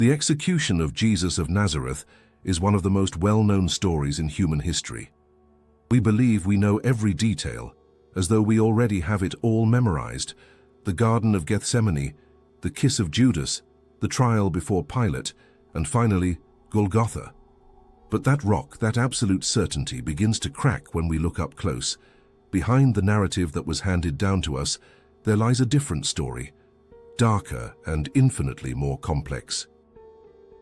The execution of Jesus of Nazareth is one of the most well-known stories in human history. We believe we know every detail, as though we already have it all memorized: the Garden of Gethsemane, the kiss of Judas, the trial before Pilate, and finally, Golgotha. But that rock, that absolute certainty, begins to crack when we look up close. Behind the narrative that was handed down to us, there lies a different story, darker and infinitely more complex.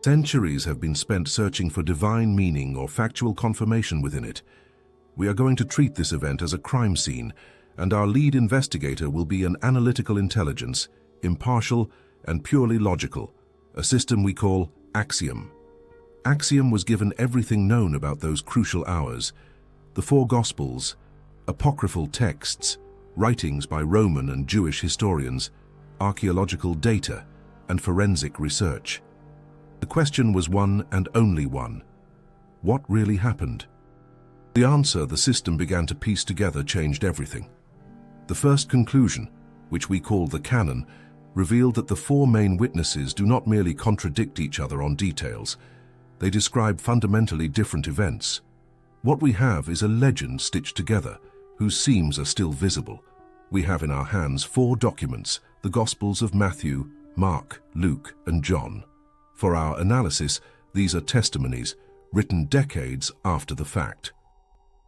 Centuries have been spent searching for divine meaning or factual confirmation within it. We are going to treat this event as a crime scene, and our lead investigator will be an analytical intelligence, impartial and purely logical, a system we call Axiom. Axiom was given everything known about those crucial hours: the four Gospels, apocryphal texts, writings by Roman and Jewish historians, archaeological data, and forensic research. The question was one and only one: what really happened? The answer the system began to piece together changed everything. The first conclusion, which we call the canon, revealed that the four main witnesses do not merely contradict each other on details. They describe fundamentally different events. What we have is a legend stitched together, whose seams are still visible. We have in our hands four documents: the Gospels of Matthew, Mark, Luke, and John. For our analysis, these are testimonies, written decades after the fact.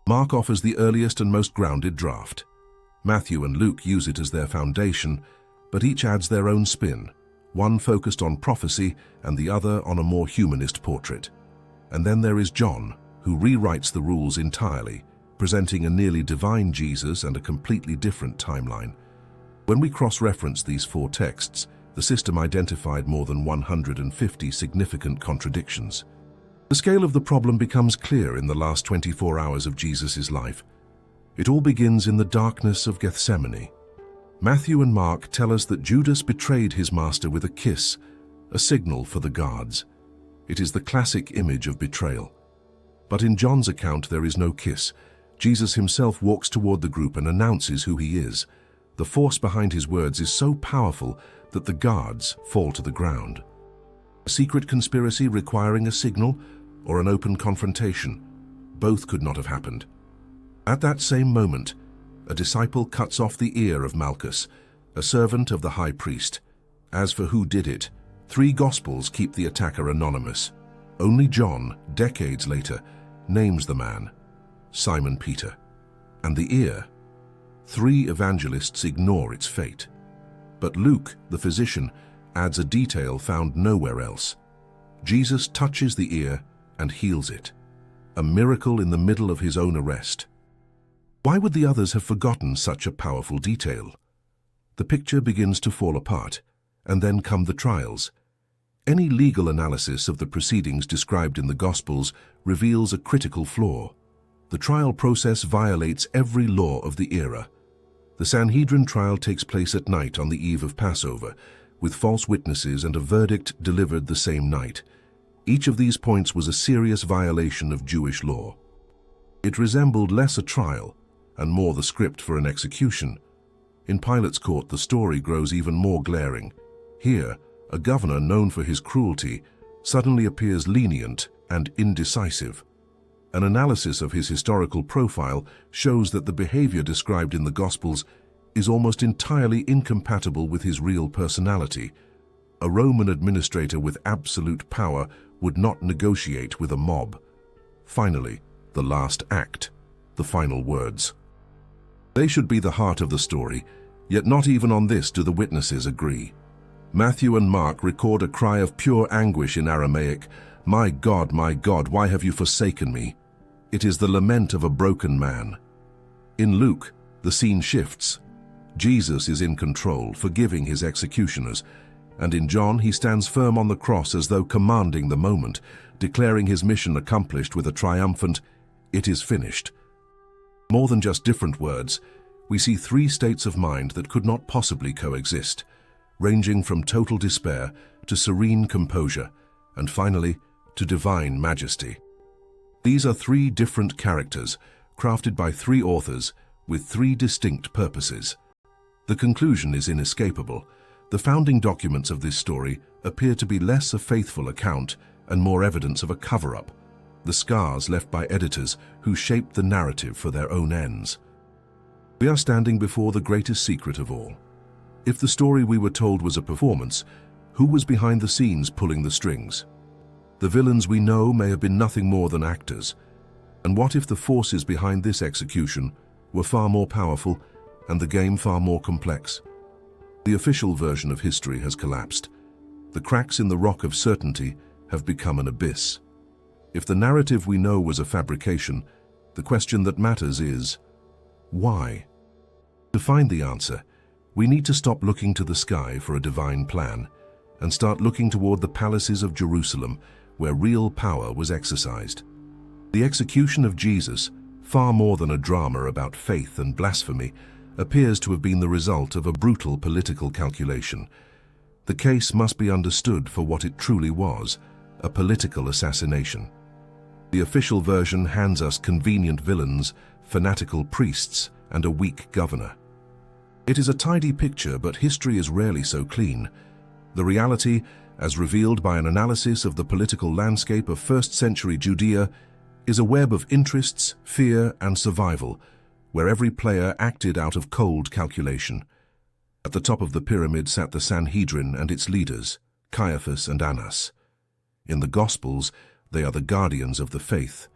Mark offers the earliest and most grounded draft. Matthew and Luke use it as their foundation, but each adds their own spin, one focused on prophecy and the other on a more humanist portrait. And then there is John, who rewrites the rules entirely, presenting a nearly divine Jesus and a completely different timeline. When we cross-reference these four texts, the system identified more than 150 significant contradictions. The scale of the problem becomes clear in the last 24 hours of Jesus' life. It all begins in the darkness of Gethsemane. Matthew and Mark tell us that Judas betrayed his master with a kiss, a signal for the guards. It is the classic image of betrayal. But in John's account, there is no kiss. Jesus himself walks toward the group and announces who he is. The force behind his words is so powerful that the guards fall to the ground. A secret conspiracy requiring a signal, or an open confrontation? Both could not have happened. At that same moment, a disciple cuts off the ear of Malchus, a servant of the high priest. As for who did it, 3 Gospels keep the attacker anonymous. Only John, decades later, names the man, Simon Peter. And the ear? 3 evangelists ignore its fate. But Luke, the physician, adds a detail found nowhere else. Jesus touches the ear and heals it, a miracle in the middle of his own arrest. Why would the others have forgotten such a powerful detail? The picture begins to fall apart, and then come the trials. Any legal analysis of the proceedings described in the Gospels reveals a critical flaw. The trial process violates every law of the era. The Sanhedrin trial takes place at night on the eve of Passover, with false witnesses and a verdict delivered the same night. Each of these points was a serious violation of Jewish law. It resembled less a trial and more the script for an execution. In Pilate's court, the story grows even more glaring. Here, a governor known for his cruelty suddenly appears lenient and indecisive. An analysis of his historical profile shows that the behavior described in the Gospels is almost entirely incompatible with his real personality. A Roman administrator with absolute power would not negotiate with a mob. Finally, the last act, the final words. They should be the heart of the story, yet not even on this do the witnesses agree. Matthew and Mark record a cry of pure anguish in Aramaic: my God, why have you forsaken me?" It is the lament of a broken man. In Luke, the scene shifts. Jesus is in control, forgiving his executioners, and in John he stands firm on the cross as though commanding the moment, declaring his mission accomplished with a triumphant, "It is finished." More than just different words, we see 3 states of mind that could not possibly coexist, ranging from total despair to serene composure, and finally, to divine majesty. These are 3 different characters, crafted by 3 authors with 3 distinct purposes. The conclusion is inescapable. The founding documents of this story appear to be less a faithful account and more evidence of a cover-up, the scars left by editors who shaped the narrative for their own ends. We are standing before the greatest secret of all. If the story we were told was a performance, who was behind the scenes pulling the strings? The villains we know may have been nothing more than actors. And what if the forces behind this execution were far more powerful and the game far more complex? The official version of history has collapsed. The cracks in the rock of certainty have become an abyss. If the narrative we know was a fabrication, the question that matters is, why? To find the answer, we need to stop looking to the sky for a divine plan and start looking toward the palaces of Jerusalem where real power was exercised. The execution of Jesus, far more than a drama about faith and blasphemy, appears to have been the result of a brutal political calculation. The case must be understood for what it truly was, a political assassination. The official version hands us convenient villains, fanatical priests, and a weak governor. It is a tidy picture, but history is rarely so clean. The reality, as revealed by an analysis of the political landscape of first-century Judea, is a web of interests, fear, and survival, where every player acted out of cold calculation. At the top of the pyramid sat the Sanhedrin and its leaders, Caiaphas and Annas. In the Gospels, they are the guardians of the faith,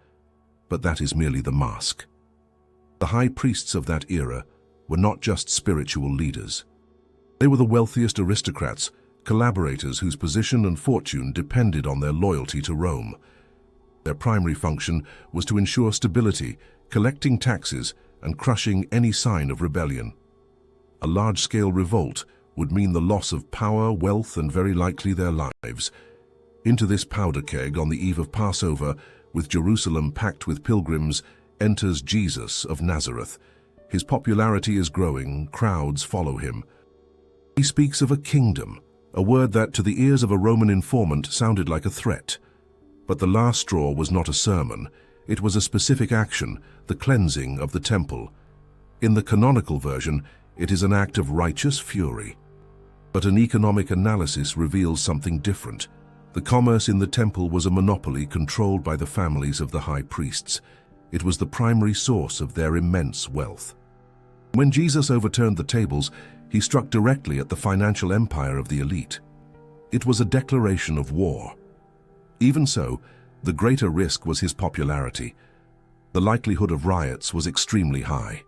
but that is merely the mask. The high priests of that era were not just spiritual leaders. They were the wealthiest aristocrats, collaborators whose position and fortune depended on their loyalty to Rome. Their primary function was to ensure stability, collecting taxes, and crushing any sign of rebellion. A large-scale revolt would mean the loss of power, wealth, and very likely their lives. Into this powder keg on the eve of Passover, with Jerusalem packed with pilgrims, enters Jesus of Nazareth. His popularity is growing, crowds follow him. He speaks of a kingdom, a word that to the ears of a Roman informant sounded like a threat. But the last straw was not a sermon. It was a specific action, the cleansing of the temple. In the canonical version, it is an act of righteous fury. But an economic analysis reveals something different. The commerce in the temple was a monopoly controlled by the families of the high priests. It was the primary source of their immense wealth. When Jesus overturned the tables, he struck directly at the financial empire of the elite. It was a declaration of war. Even so, the greater risk was his popularity. The likelihood of riots was extremely high.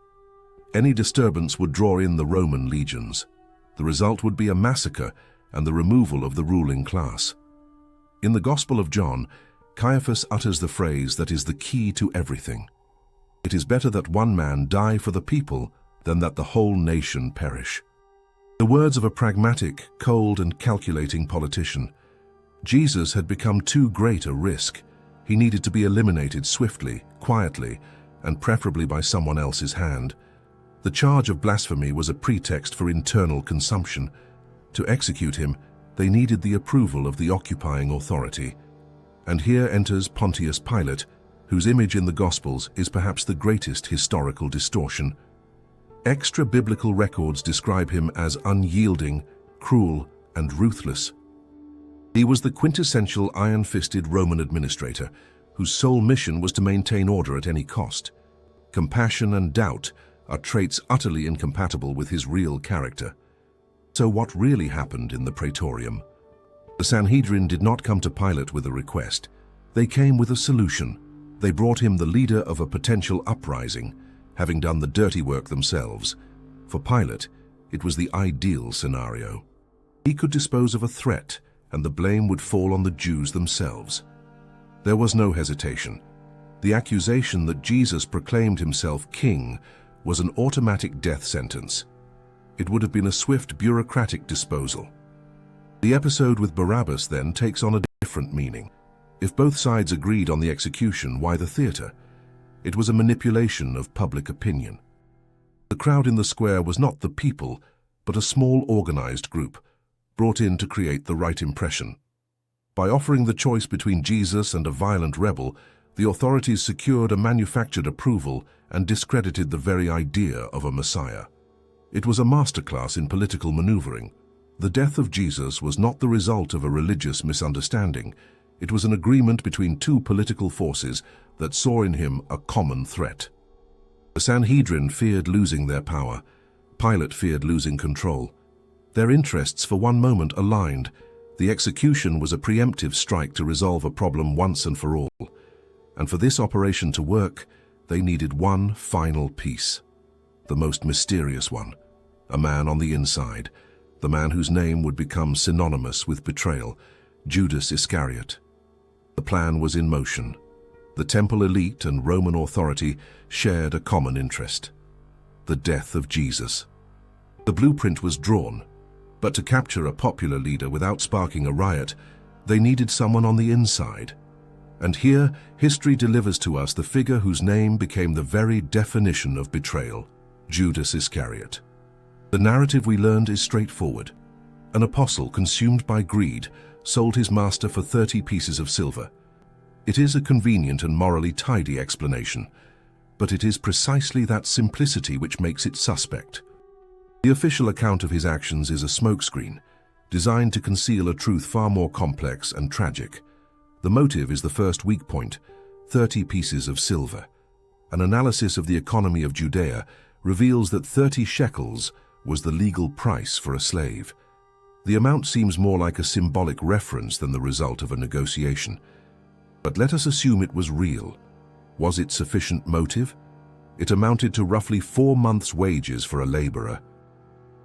Any disturbance would draw in the Roman legions. The result would be a massacre and the removal of the ruling class. In the Gospel of John, Caiaphas utters the phrase that is the key to everything. It is better that one man die for the people than that the whole nation perish. The words of a pragmatic, cold, and calculating politician. Jesus had become too great a risk. He needed to be eliminated swiftly, quietly, and preferably by someone else's hand. The charge of blasphemy was a pretext for internal consumption. To execute him, they needed the approval of the occupying authority. And here enters Pontius Pilate, whose image in the Gospels is perhaps the greatest historical distortion. Extra-biblical records describe him as unyielding, cruel, and ruthless. He was the quintessential iron-fisted Roman administrator, whose sole mission was to maintain order at any cost. Compassion and doubt are traits utterly incompatible with his real character. So what really happened in the Praetorium? The Sanhedrin did not come to Pilate with a request. They came with a solution. They brought him the leader of a potential uprising, having done the dirty work themselves. For Pilate, it was the ideal scenario. He could dispose of a threat, and the blame would fall on the Jews themselves. There was no hesitation. The accusation that Jesus proclaimed himself king was an automatic death sentence. It would have been a swift bureaucratic disposal. The episode with Barabbas then takes on a different meaning. If both sides agreed on the execution, why the theater? It was a manipulation of public opinion. The crowd in the square was not the people, but a small organized group, brought in to create the right impression. By offering the choice between Jesus and a violent rebel, the authorities secured a manufactured approval and discredited the very idea of a Messiah. It was a masterclass in political maneuvering. The death of Jesus was not the result of a religious misunderstanding. It was an agreement between two political forces that saw in him a common threat. The Sanhedrin feared losing their power. Pilate feared losing control. Their interests for one moment aligned. The execution was a preemptive strike to resolve a problem once and for all. And for this operation to work, they needed one final piece. The most mysterious one. A man on the inside. The man whose name would become synonymous with betrayal. Judas Iscariot. The plan was in motion. The temple elite and Roman authority shared a common interest. The death of Jesus. The blueprint was drawn, but to capture a popular leader without sparking a riot, they needed someone on the inside. And here, history delivers to us the figure whose name became the very definition of betrayal, Judas Iscariot. The narrative we learned is straightforward. An apostle consumed by greed sold his master for 30 pieces of silver. It is a convenient and morally tidy explanation, but it is precisely that simplicity which makes it suspect. The official account of his actions is a smokescreen, designed to conceal a truth far more complex and tragic. The motive is the first weak point, 30 pieces of silver. An analysis of the economy of Judea reveals that 30 shekels was the legal price for a slave. The amount seems more like a symbolic reference than the result of a negotiation. But let us assume it was real. Was it sufficient motive? It amounted to roughly 4 months' wages for a laborer.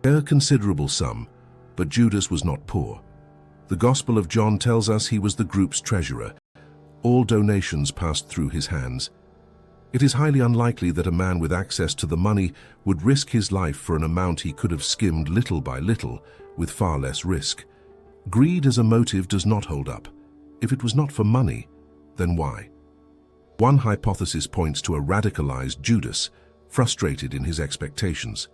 A considerable sum, but Judas was not poor. The Gospel of John tells us he was the group's treasurer. All donations passed through his hands. It is highly unlikely that a man with access to the money would risk his life for an amount he could have skimmed little by little, with far less risk. Greed as a motive does not hold up. If it was not for money, then why? One hypothesis points to a radicalized Judas, frustrated in his expectations.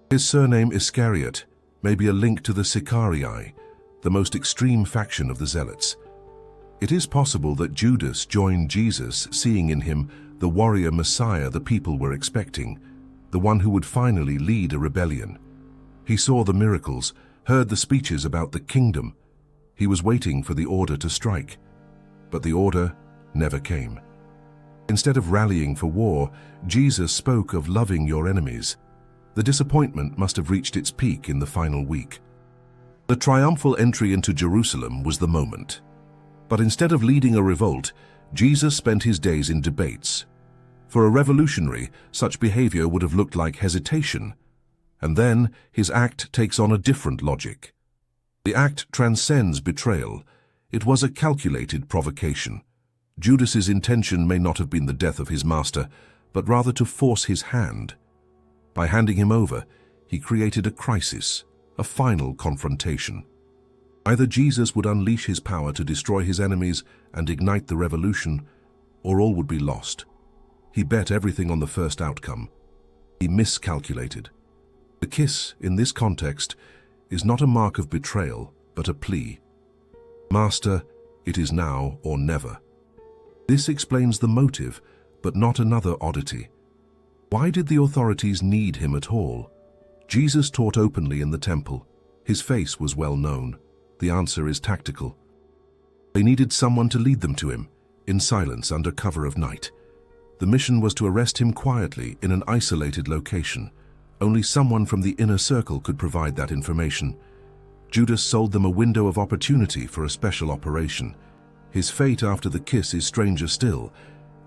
His surname Iscariot may be a link to the Sicarii, the most extreme faction of the Zealots. It is possible that Judas joined Jesus, seeing in him the warrior Messiah the people were expecting, the one who would finally lead a rebellion. He saw the miracles, heard the speeches about the kingdom. He was waiting for the order to strike. But the order never came. Instead of rallying for war, Jesus spoke of loving your enemies. The disappointment must have reached its peak in the final week. The triumphal entry into Jerusalem was the moment. But instead of leading a revolt, Jesus spent his days in debates. For a revolutionary, such behavior would have looked like hesitation. And then his act takes on a different logic. The act transcends betrayal. It was a calculated provocation. Judas's intention may not have been the death of his master, but rather to force his hand. By handing him over, he created a crisis, a final confrontation. Either Jesus would unleash his power to destroy his enemies and ignite the revolution, or all would be lost. He bet everything on the first outcome. He miscalculated. The kiss, in this context, is not a mark of betrayal, but a plea. Master, it is now or never. This explains the motive, but not another oddity. Why did the authorities need him at all? Jesus taught openly in the temple. His face was well known. The answer is tactical. They needed someone to lead them to him, in silence under cover of night. The mission was to arrest him quietly in an isolated location. Only someone from the inner circle could provide that information. Judas sold them a window of opportunity for a special operation. His fate after the kiss is stranger still,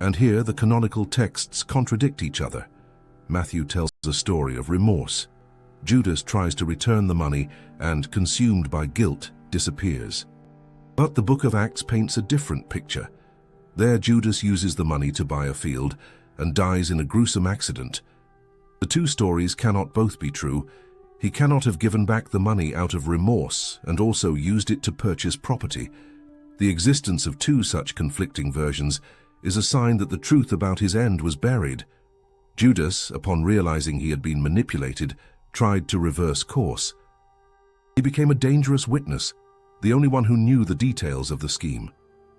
and here the canonical texts contradict each other. Matthew tells a story of remorse. Judas tries to return the money and, consumed by guilt, disappears. But the book of Acts paints a different picture. There Judas uses the money to buy a field and dies in a gruesome accident. The two stories cannot both be true. He cannot have given back the money out of remorse and also used it to purchase property. The existence of two such conflicting versions is a sign that the truth about his end was buried. Judas, upon realizing he had been manipulated, tried to reverse course. He became a dangerous witness, the only one who knew the details of the scheme.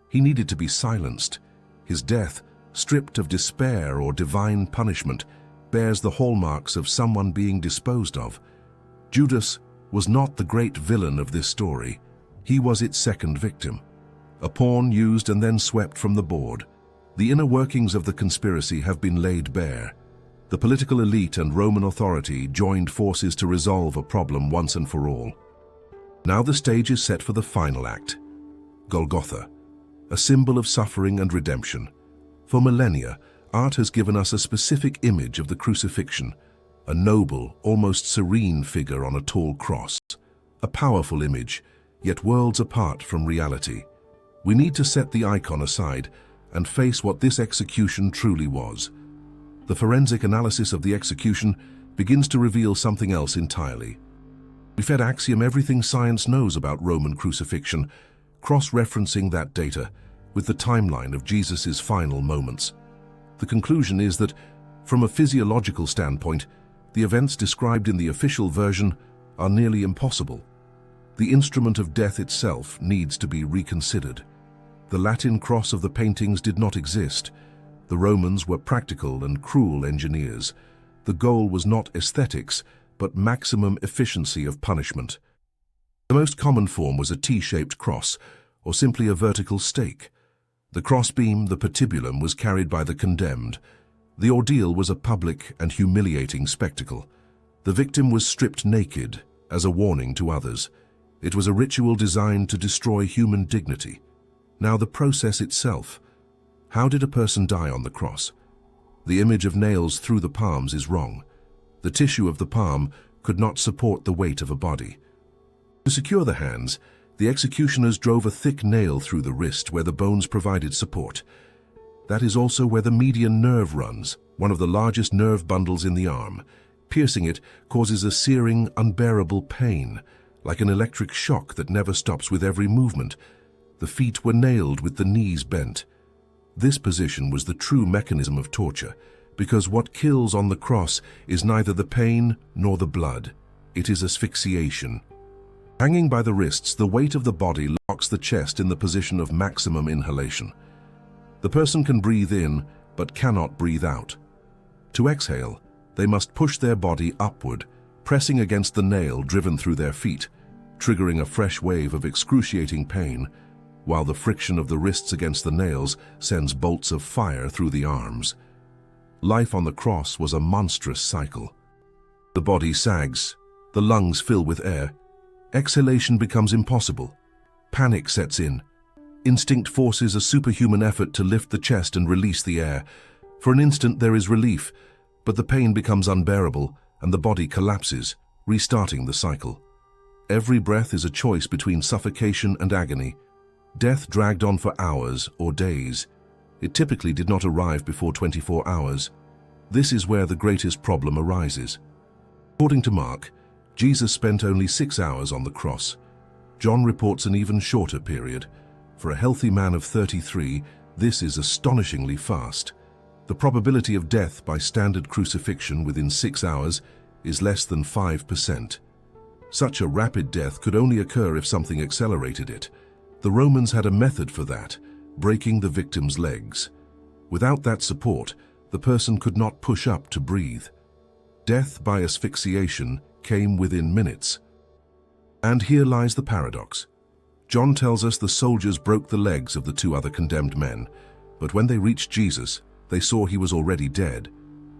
He needed to be silenced. His death, stripped of despair or divine punishment, bears the hallmarks of someone being disposed of. Judas was not the great villain of this story. He was its second victim, a pawn used and then swept from the board. The inner workings of the conspiracy have been laid bare. The political elite and Roman authority joined forces to resolve a problem once and for all. Now the stage is set for the final act, Golgotha, a symbol of suffering and redemption. For millennia, art has given us a specific image of the crucifixion, a noble, almost serene figure on a tall cross. A powerful image, yet worlds apart from reality. We need to set the icon aside and face what this execution truly was. The forensic analysis of the execution begins to reveal something else entirely. We fed Axiom everything science knows about Roman crucifixion, cross-referencing that data with the timeline of Jesus' final moments. The conclusion is that, from a physiological standpoint, the events described in the official version are nearly impossible. The instrument of death itself needs to be reconsidered. The Latin cross of the paintings did not exist. The Romans were practical and cruel engineers. The goal was not aesthetics, but maximum efficiency of punishment. The most common form was a T-shaped cross, or simply a vertical stake. The crossbeam, the patibulum, was carried by the condemned. The ordeal was a public and humiliating spectacle. The victim was stripped naked as a warning to others. It was a ritual designed to destroy human dignity. Now the process itself. How did a person die on the cross? The image of nails through the palms is wrong. The tissue of the palm could not support the weight of a body. To secure the hands, the executioners drove a thick nail through the wrist where the bones provided support. That is also where the median nerve runs, one of the largest nerve bundles in the arm. Piercing it causes a searing, unbearable pain, like an electric shock that never stops with every movement. The feet were nailed with the knees bent. This position was the true mechanism of torture, because what kills on the cross is neither the pain nor the blood. It is asphyxiation. Hanging by the wrists, the weight of the body locks the chest in the position of maximum inhalation. The person can breathe in, but cannot breathe out. To exhale, they must push their body upward, pressing against the nail driven through their feet, triggering a fresh wave of excruciating pain, while the friction of the wrists against the nails sends bolts of fire through the arms. Life on the cross was a monstrous cycle. The body sags, the lungs fill with air. Exhalation becomes impossible. Panic sets in. Instinct forces a superhuman effort to lift the chest and release the air. For an instant there is relief, but the pain becomes unbearable and the body collapses, restarting the cycle. Every breath is a choice between suffocation and agony. Death dragged on for hours or days. It typically did not arrive before 24 hours. This is where the greatest problem arises. According to Mark, Jesus spent only 6 hours on the cross. John reports an even shorter period. For a healthy man of 33, this is astonishingly fast. The probability of death by standard crucifixion within 6 hours is less than 5%. Such a rapid death could only occur if something accelerated it. The Romans had a method for that, breaking the victim's legs. Without that support, the person could not push up to breathe. Death by asphyxiation came within minutes. And here lies the paradox. John tells us the soldiers broke the legs of the 2 other condemned men, but when they reached Jesus, they saw he was already dead.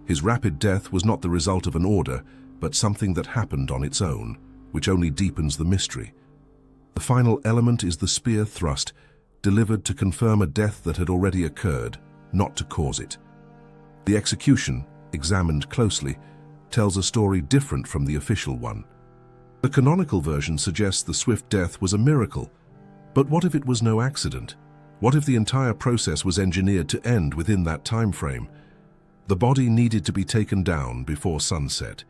His rapid death was not the result of an order, but something that happened on its own, which only deepens the mystery. The final element is the spear thrust, delivered to confirm a death that had already occurred, not to cause it. The execution, examined closely, tells a story different from the official one. The canonical version suggests the swift death was a miracle. But what if it was no accident? What if the entire process was engineered to end within that time frame? The body needed to be taken down before sunset.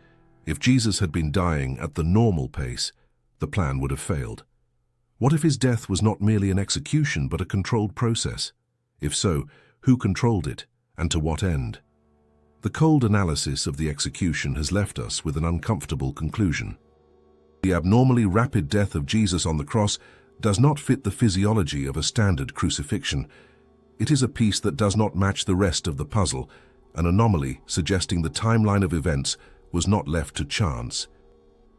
If Jesus had been dying at the normal pace, the plan would have failed. What if his death was not merely an execution but a controlled process? If so, who controlled it, and to what end? The cold analysis of the execution has left us with an uncomfortable conclusion. The abnormally rapid death of Jesus on the cross does not fit the physiology of a standard crucifixion. It is a piece that does not match the rest of the puzzle, an anomaly suggesting the timeline of events was not left to chance.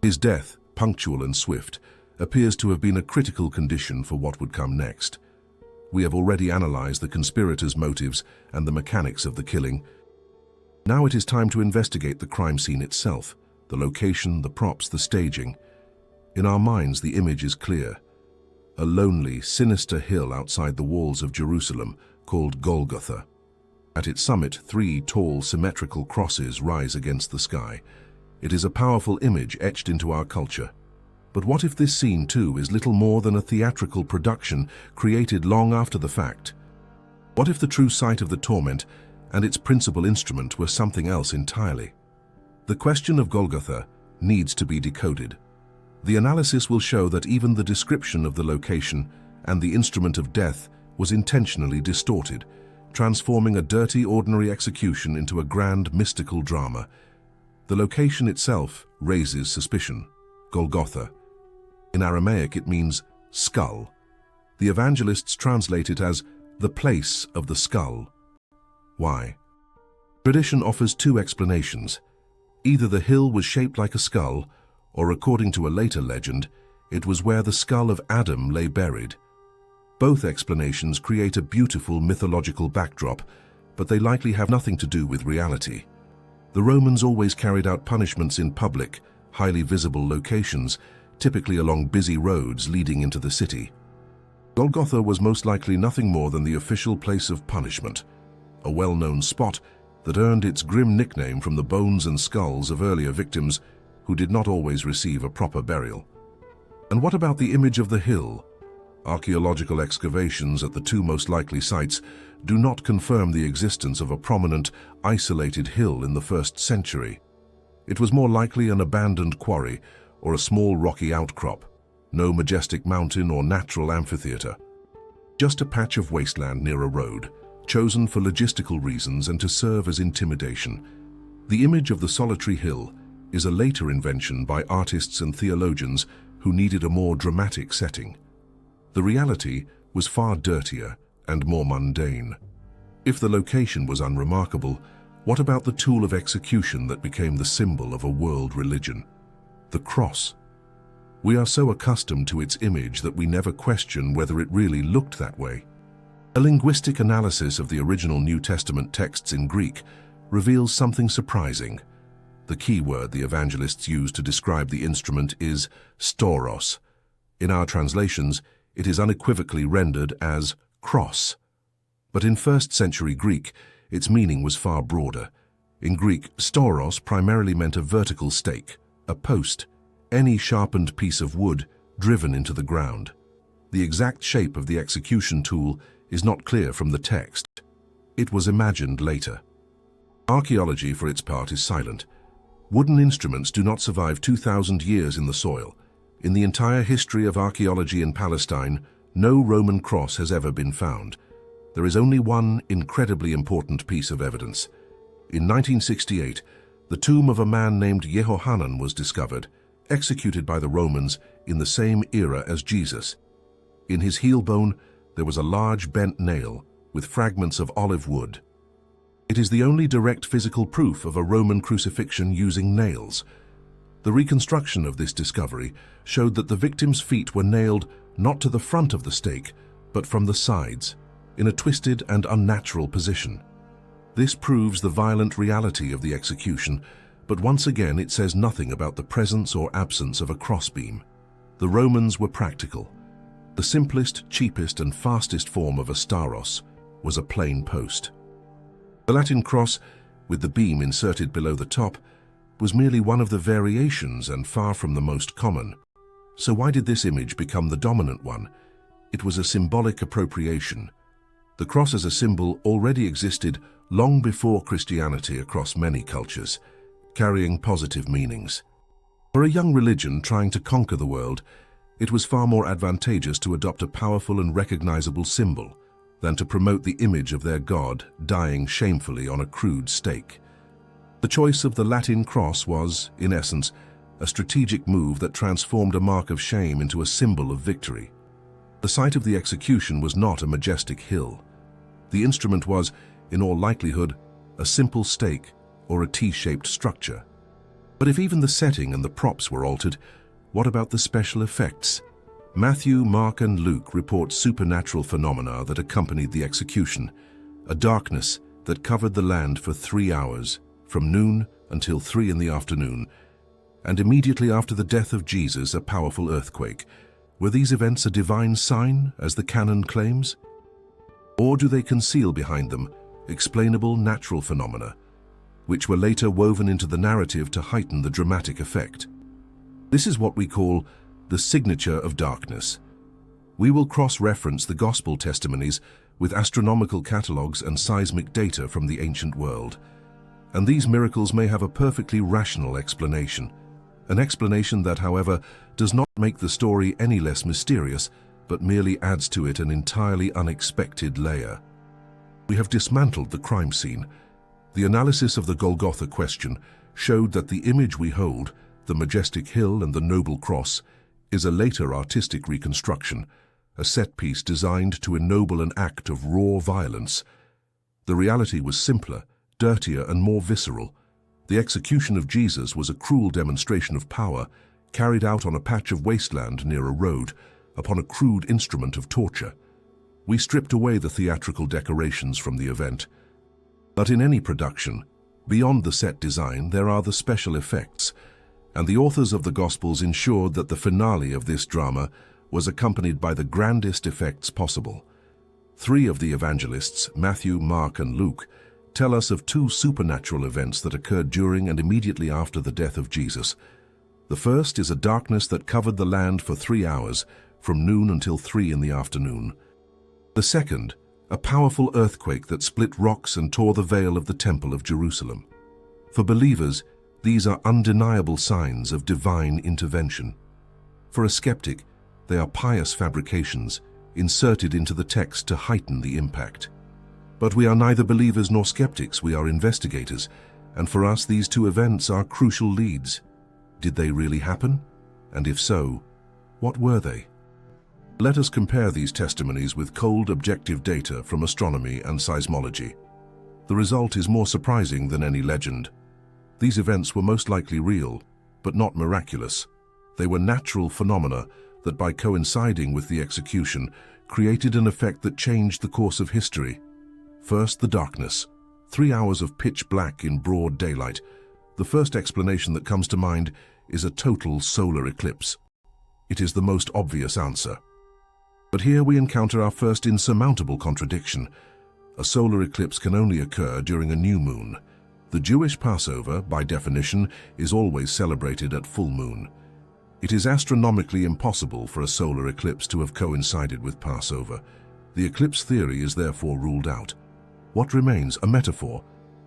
His death, punctual and swift, appears to have been a critical condition for what would come next. We have already analyzed the conspirators' motives and the mechanics of the killing. Now it is time to investigate the crime scene itself, the location, the props, the staging. In our minds, the image is clear. A lonely, sinister hill outside the walls of Jerusalem called Golgotha. At its summit, 3 tall, symmetrical crosses rise against the sky. It is a powerful image etched into our culture. But what if this scene, too, is little more than a theatrical production created long after the fact? What if the true site of the torment and its principal instrument were something else entirely? The question of Golgotha needs to be decoded. The analysis will show that even the description of the location and the instrument of death was intentionally distorted, transforming a dirty, ordinary execution into a grand, mystical drama. The location itself raises suspicion. Golgotha. In Aramaic, it means skull. The evangelists translate it as the place of the skull. Why? Tradition offers 2 explanations. Either the hill was shaped like a skull, or according to a later legend, it was where the skull of Adam lay buried. Both explanations create a beautiful mythological backdrop, but they likely have nothing to do with reality. The Romans always carried out punishments in public, highly visible locations, typically along busy roads leading into the city. Golgotha was most likely nothing more than the official place of punishment, a well-known spot that earned its grim nickname from the bones and skulls of earlier victims who did not always receive a proper burial. And what about the image of the hill? Archaeological excavations at the 2 most likely sites do not confirm the existence of a prominent, isolated hill in the 1st century. It was more likely an abandoned quarry or a small rocky outcrop, no majestic mountain or natural amphitheater. Just a patch of wasteland near a road, chosen for logistical reasons and to serve as intimidation. The image of the solitary hill is a later invention by artists and theologians who needed a more dramatic setting. The reality was far dirtier and more mundane. If the location was unremarkable, what about the tool of execution that became the symbol of a world religion? The cross. We are so accustomed to its image that we never question whether it really looked that way. A linguistic analysis of the original New Testament texts in Greek reveals something surprising. The key word the evangelists use to describe the instrument is stauros. In our translations, it is unequivocally rendered as cross. But in 1st century Greek, its meaning was far broader. In Greek, stauros primarily meant a vertical stake, a post, any sharpened piece of wood driven into the ground. The exact shape of the execution tool is not clear from the text. It was imagined later. Archaeology, for its part, is silent. Wooden instruments do not survive 2,000 years in the soil. In the entire history of archaeology in Palestine, no Roman cross has ever been found. There is only one incredibly important piece of evidence. In 1968, the tomb of a man named Yehohanan was discovered, executed by the Romans in the same era as Jesus. In his heel bone, there was a large bent nail with fragments of olive wood. It is the only direct physical proof of a Roman crucifixion using nails. The reconstruction of this discovery showed that the victim's feet were nailed not to the front of the stake, but from the sides, in a twisted and unnatural position. This proves the violent reality of the execution, but once again it says nothing about the presence or absence of a crossbeam. The Romans were practical. The simplest, cheapest, and fastest form of a stauros was a plain post. The Latin cross, with the beam inserted below the top, was merely one of the variations and far from the most common. So why did this image become the dominant one? It was a symbolic appropriation. The cross as a symbol already existed long before Christianity across many cultures, carrying positive meanings. For a young religion trying to conquer the world, it was far more advantageous to adopt a powerful and recognizable symbol than to promote the image of their god dying shamefully on a crude stake. The choice of the Latin cross was, in essence, a strategic move that transformed a mark of shame into a symbol of victory. The site of the execution was not a majestic hill. The instrument was, in all likelihood, a simple stake or a T-shaped structure. But if even the setting and the props were altered, What about the special effects? Matthew, Mark, and Luke report supernatural phenomena that accompanied the execution. A darkness that covered the land for 3 hours, from noon until 3 in the afternoon, and immediately after the death of Jesus, a powerful earthquake. Were these events a divine sign, as the canon claims? Or do they conceal behind them explainable natural phenomena, which were later woven into the narrative to heighten the dramatic effect? This is what we call the signature of darkness. We will cross-reference the gospel testimonies with astronomical catalogues and seismic data from the ancient world. And these miracles may have a perfectly rational explanation. An explanation that, however, does not make the story any less mysterious, but merely adds to it an entirely unexpected layer. We have dismantled the crime scene. The analysis of the Golgotha question showed that the image we hold, the majestic hill and the noble cross, is a later artistic reconstruction, a set piece designed to ennoble an act of raw violence. The reality was simpler, dirtier, and more visceral. The execution of Jesus was a cruel demonstration of power, carried out on a patch of wasteland near a road, upon a crude instrument of torture. We stripped away the theatrical decorations from the event. But in any production, beyond the set design, there are the special effects, and the authors of the Gospels ensured that the finale of this drama was accompanied by the grandest effects possible. 3 of the evangelists, Matthew, Mark, and Luke, tell us of 2 supernatural events that occurred during and immediately after the death of Jesus. The first is a darkness that covered the land for 3 hours, from noon until 3 in the afternoon. The second, a powerful earthquake that split rocks and tore the veil of the Temple of Jerusalem. For believers, these are undeniable signs of divine intervention. For a skeptic, they are pious fabrications inserted into the text to heighten the impact. But we are neither believers nor skeptics, we are investigators, and for us these 2 events are crucial leads. Did they really happen? And if so, what were they? Let us compare these testimonies with cold, objective data from astronomy and seismology. The result is more surprising than any legend. These events were most likely real, but not miraculous. They were natural phenomena that, by coinciding with the execution, created an effect that changed the course of history. First, the darkness. 3 hours of pitch black in broad daylight. The first explanation that comes to mind is a total solar eclipse. It is the most obvious answer. But here we encounter our first insurmountable contradiction. A solar eclipse can only occur during a new moon. The Jewish Passover, by definition, is always celebrated at full moon. It is astronomically impossible for a solar eclipse to have coincided with Passover. The eclipse theory is therefore ruled out. What remains? A metaphor.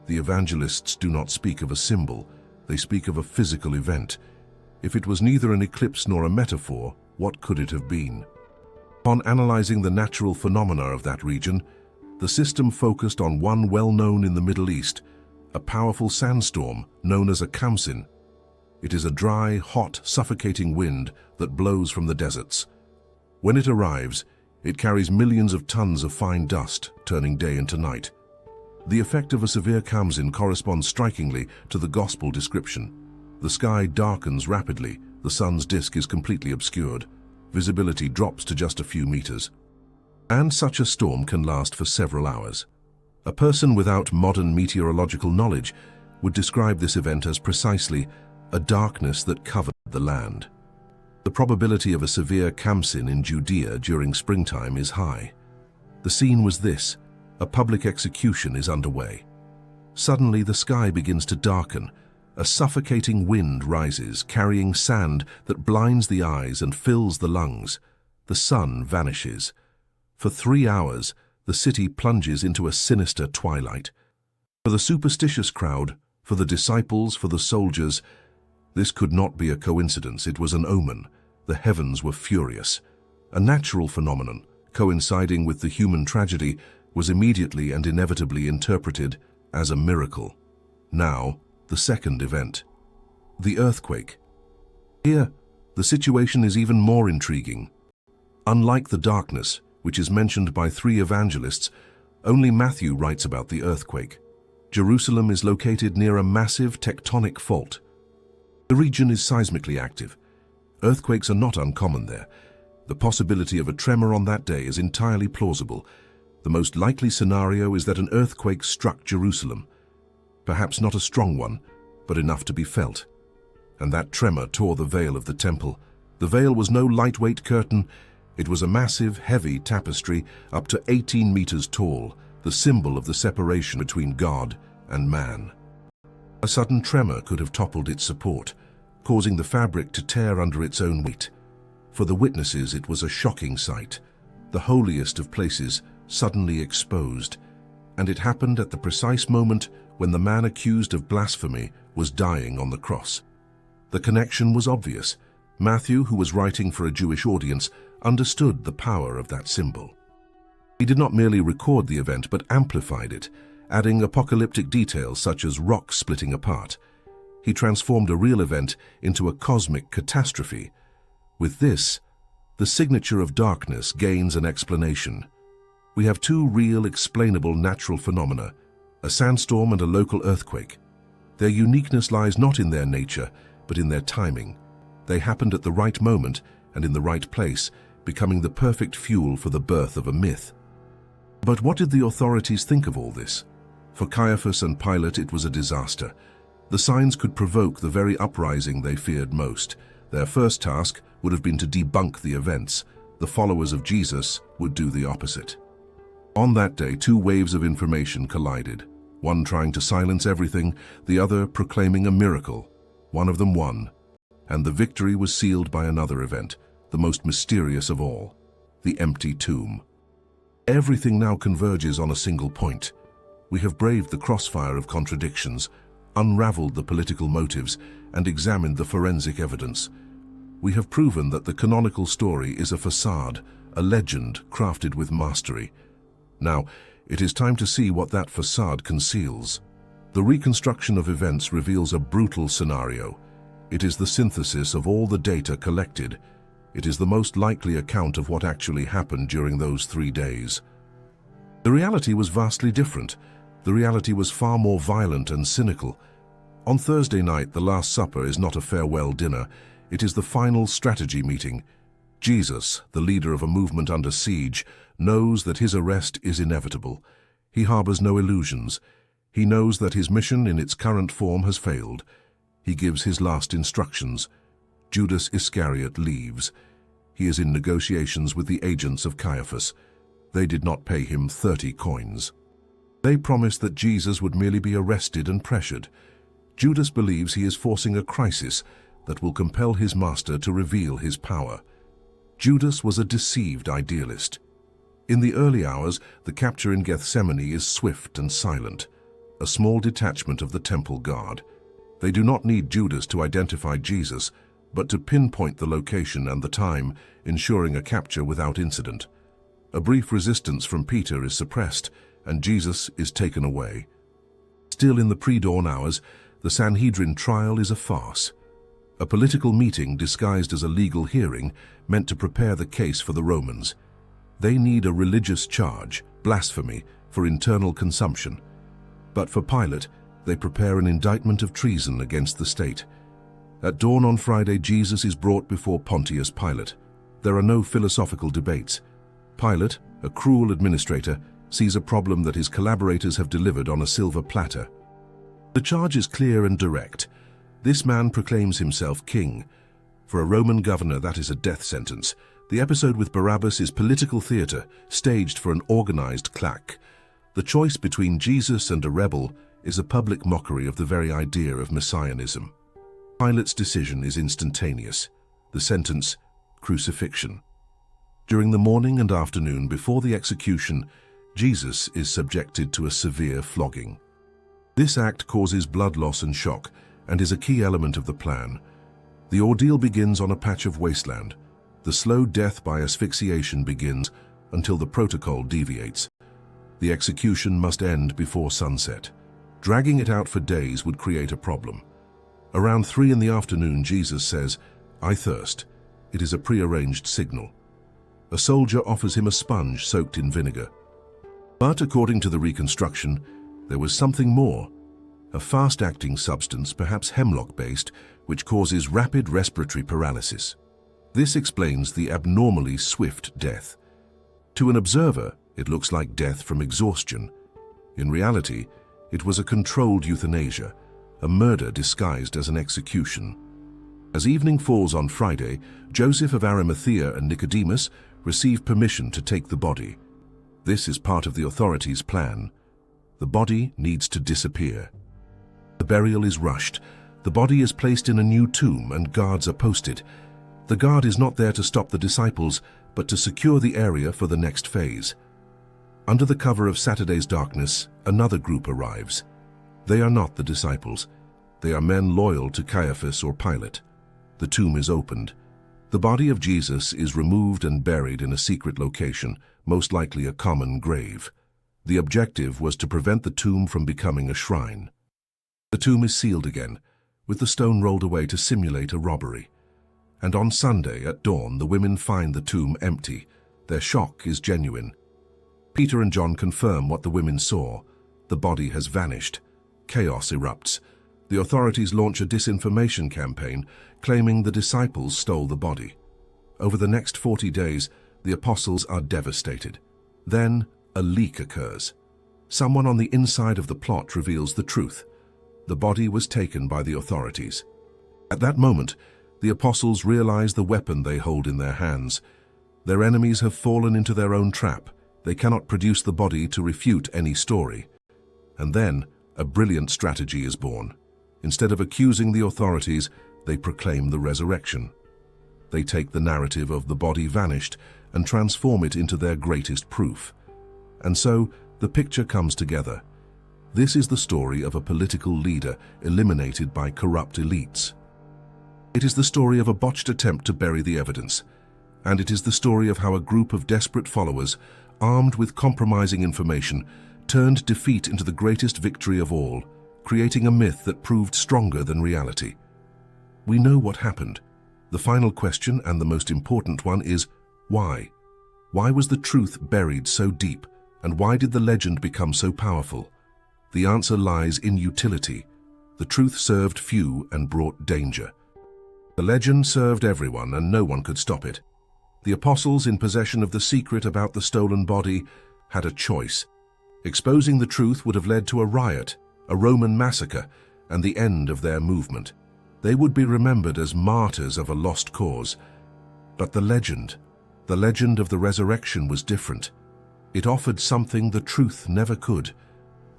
The evangelists do not speak of a symbol, they speak of a physical event. If it was neither an eclipse nor a metaphor, what could it have been? Upon analyzing the natural phenomena of that region, the system focused on one well-known in the Middle East, a powerful sandstorm known as a khamsin. It is a dry, hot, suffocating wind that blows from the deserts. When it arrives, it carries millions of tons of fine dust, turning day into night. The effect of a severe khamsin corresponds strikingly to the gospel description. The sky darkens rapidly, the sun's disk is completely obscured, visibility drops to just a few meters. And such a storm can last for several hours. A person without modern meteorological knowledge would describe this event as precisely a darkness that covered the land. The probability of a severe khamsin in Judea during springtime is high. The scene was this: a public execution is underway. Suddenly the sky begins to darken. A suffocating wind rises, carrying sand that blinds the eyes and fills the lungs. The sun vanishes. For 3 hours, the city plunges into a sinister twilight. For the superstitious crowd, for the disciples, for the soldiers, this could not be a coincidence, it was an omen. The heavens were furious. A natural phenomenon, coinciding with the human tragedy, was immediately and inevitably interpreted as a miracle. Now, the second event. The earthquake. Here, the situation is even more intriguing. Unlike the darkness, which is mentioned by 3 evangelists, only Matthew writes about the earthquake. Jerusalem is located near a massive tectonic fault. The region is seismically active. Earthquakes are not uncommon there. The possibility of a tremor on that day is entirely plausible. The most likely scenario is that an earthquake struck Jerusalem. Perhaps not a strong one, but enough to be felt. And that tremor tore the veil of the temple. The veil was no lightweight curtain. It was a massive, heavy tapestry up to 18 meters tall, the symbol of the separation between God and man. A sudden tremor could have toppled its support, causing the fabric to tear under its own weight. For the witnesses, it was a shocking sight, the holiest of places suddenly exposed, and it happened at the precise moment when the man accused of blasphemy was dying on the cross. The connection was obvious. Matthew, who was writing for a Jewish audience, understood the power of that symbol. He did not merely record the event, but amplified it, adding apocalyptic details such as rocks splitting apart. He transformed a real event into a cosmic catastrophe. With this, the signature of darkness gains an explanation. We have two real, explainable natural phenomena, a sandstorm and a local earthquake. Their uniqueness lies not in their nature, but in their timing. They happened at the right moment and in the right place, becoming the perfect fuel for the birth of a myth. But what did the authorities think of all this? For Caiaphas and Pilate, it was a disaster. The signs could provoke the very uprising they feared most. Their first task would have been to debunk the events. The followers of Jesus would do the opposite. On that day, two waves of information collided, one trying to silence everything, the other proclaiming a miracle. One of them won, and the victory was sealed by another event, the most mysterious of all, the empty tomb. Everything now converges on a single point. We have braved the crossfire of contradictions, unraveled the political motives, and examined the forensic evidence. We have proven that the canonical story is a facade, a legend crafted with mastery. Now, it is time to see what that facade conceals. The reconstruction of events reveals a brutal scenario. It is the synthesis of all the data collected. It is the most likely account of what actually happened during those 3 days. The reality was vastly different. The reality was far more violent and cynical. On Thursday night, the Last Supper is not a farewell dinner. It is the final strategy meeting. Jesus, the leader of a movement under siege, knows that his arrest is inevitable. He harbors no illusions. He knows that his mission in its current form has failed. He gives his last instructions. Judas Iscariot leaves. He is in negotiations with the agents of Caiaphas. They did not pay him 30 coins. They promised that Jesus would merely be arrested and pressured. Judas believes he is forcing a crisis that will compel his master to reveal his power. Judas was a deceived idealist. In the early hours, the capture in Gethsemane is swift and silent, a small detachment of the temple guard. They do not need Judas to identify Jesus, but to pinpoint the location and the time, ensuring a capture without incident. A brief resistance from Peter is suppressed, and Jesus is taken away. Still in the pre-dawn hours, the Sanhedrin trial is a farce. A political meeting disguised as a legal hearing meant to prepare the case for the Romans. They need a religious charge, blasphemy, for internal consumption. But for Pilate, they prepare an indictment of treason against the state. At dawn on Friday, Jesus is brought before Pontius Pilate. There are no philosophical debates. Pilate, a cruel administrator, sees a problem that his collaborators have delivered on a silver platter. The charge is clear and direct. This man proclaims himself king. For a Roman governor, that is a death sentence. The episode with Barabbas is political theater, staged for an organized claque. The choice between Jesus and a rebel is a public mockery of the very idea of messianism. Pilate's decision is instantaneous. The sentence, crucifixion. During the morning and afternoon before the execution, Jesus is subjected to a severe flogging. This act causes blood loss and shock and is a key element of the plan. The ordeal begins on a patch of wasteland. The slow death by asphyxiation begins until the protocol deviates. The execution must end before sunset. Dragging it out for days would create a problem. Around 3 in the afternoon, Jesus says, "I thirst." It is a prearranged signal. A soldier offers him a sponge soaked in vinegar. But according to the reconstruction, there was something more. A fast-acting substance, perhaps hemlock-based, which causes rapid respiratory paralysis. This explains the abnormally swift death. To an observer, it looks like death from exhaustion. In reality, it was a controlled euthanasia, a murder disguised as an execution. As evening falls on Friday, Joseph of Arimathea and Nicodemus receive permission to take the body. This is part of the authorities' plan. The body needs to disappear. The burial is rushed. The body is placed in a new tomb and guards are posted. The guard is not there to stop the disciples, but to secure the area for the next phase. Under the cover of Saturday's darkness, another group arrives. They are not the disciples. They are men loyal to Caiaphas or Pilate. The tomb is opened. The body of Jesus is removed and buried in a secret location, most likely a common grave. The objective was to prevent the tomb from becoming a shrine. The tomb is sealed again, with the stone rolled away to simulate a robbery. And on Sunday at dawn, the women find the tomb empty. Their shock is genuine. Peter and John confirm what the women saw. The body has vanished. Chaos erupts. The authorities launch a disinformation campaign, claiming the disciples stole the body. Over the next 40 days, the apostles are devastated. Then, a leak occurs. Someone on the inside of the plot reveals the truth. The body was taken by the authorities. At that moment, the apostles realize the weapon they hold in their hands. Their enemies have fallen into their own trap. They cannot produce the body to refute any story. And then, a brilliant strategy is born. Instead of accusing the authorities, they proclaim the resurrection. They take the narrative of the body vanished and transform it into their greatest proof. And so, the picture comes together. This is the story of a political leader eliminated by corrupt elites. It is the story of a botched attempt to bury the evidence. And it is the story of how a group of desperate followers, armed with compromising information, turned defeat into the greatest victory of all, creating a myth that proved stronger than reality. We know what happened. The final question, and the most important one, is why? Why was the truth buried so deep, and why did the legend become so powerful? The answer lies in utility. The truth served few and brought danger. The legend served everyone, and no one could stop it. The apostles, in possession of the secret about the stolen body, had a choice. Exposing the truth would have led to a riot, a Roman massacre, and the end of their movement. They would be remembered as martyrs of a lost cause. But the legend of the resurrection was different. It offered something the truth never could: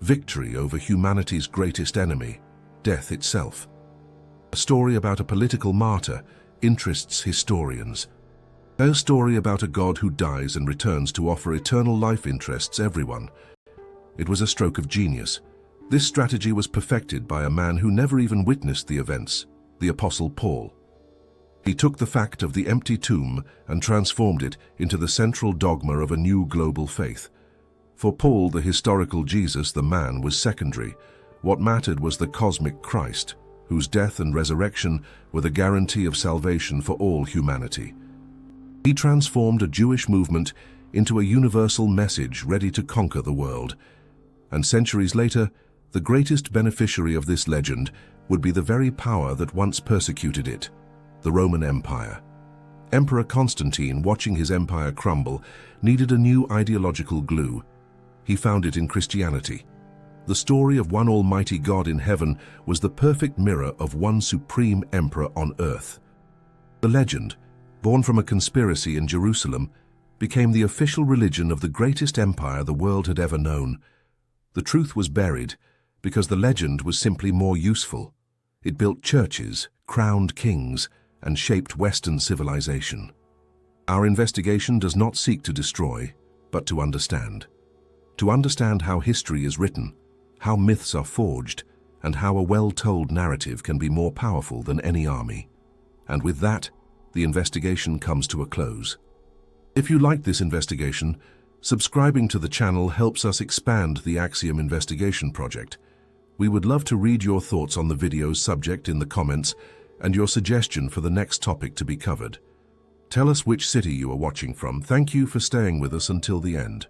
victory over humanity's greatest enemy, death itself. A story about a political martyr interests historians. A story about a God who dies and returns to offer eternal life interests everyone. It was a stroke of genius. This strategy was perfected by a man who never even witnessed the events, the Apostle Paul. He took the fact of the empty tomb and transformed it into the central dogma of a new global faith. For Paul, the historical Jesus, the man, was secondary. What mattered was the cosmic Christ, whose death and resurrection were the guarantee of salvation for all humanity. He transformed a Jewish movement into a universal message ready to conquer the world. And centuries later, the greatest beneficiary of this legend would be the very power that once persecuted it, the Roman Empire. Emperor Constantine, watching his empire crumble, needed a new ideological glue. He found it in Christianity. The story of one almighty God in heaven was the perfect mirror of one supreme emperor on earth. The legend, born from a conspiracy in Jerusalem, became the official religion of the greatest empire the world had ever known. The truth was buried because the legend was simply more useful. It built churches, crowned kings, and shaped Western civilization. Our investigation does not seek to destroy, but to understand. To understand how history is written, how myths are forged, and how a well-told narrative can be more powerful than any army. And with that, the investigation comes to a close. If you like this investigation, subscribing to the channel helps us expand the Axiom Investigation Project. We would love to read your thoughts on the video's subject in the comments and your suggestion for the next topic to be covered. Tell us which city you are watching from. Thank you for staying with us until the end.